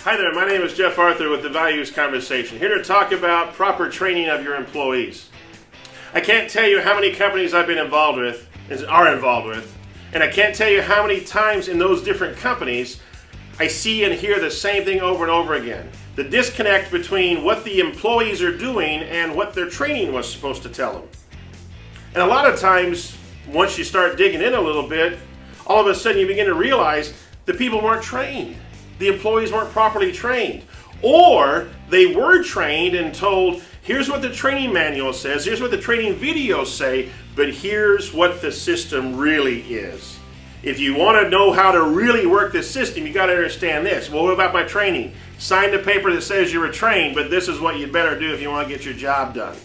Hi there, my name is Jeff Arthur with The Values Conversation, here to talk about proper training of your employees. I can't tell you how many companies I've been involved with, are involved with, and I can't tell you how many times in those different companies I see and hear the same thing over and over again. The disconnect between what the employees are doing and what their training was supposed to tell them. And a lot of times, once you start digging in a little bit, all of a sudden you begin to realize the people weren't trained. The employees weren't properly trained. Or they were trained and told, here's what the training manual says, here's what the training videos say, but here's what the system really is. If you want to know how to really work this system, you got to understand this. Well, what about my training? Sign the paper that says you were trained, but this is what you better do if you want to get your job done.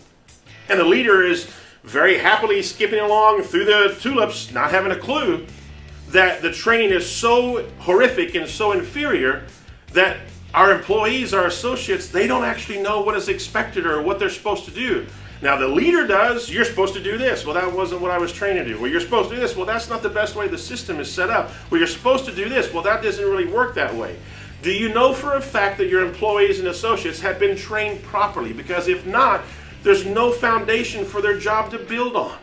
And the leader is very happily skipping along through the tulips, not having a clue that the training is so horrific and so inferior that our employees, our associates, they don't actually know what is expected or what they're supposed to do. Now the leader does, you're supposed to do this. Well, that wasn't what I was trained to do. Well, you're supposed to do this. Well, that's not the best way the system is set up. Well, you're supposed to do this. Well, that doesn't really work that way. Do you know for a fact that your employees and associates have been trained properly? Because if not, there's no foundation for their job to build on.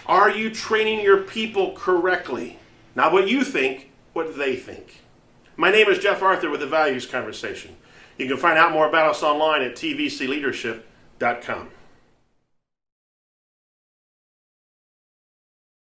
Are you training your people correctly? Not what you think, what they think. My name is Jeff Arthur with The Values Conversation. You can find out more about us online at tvcleadership.com.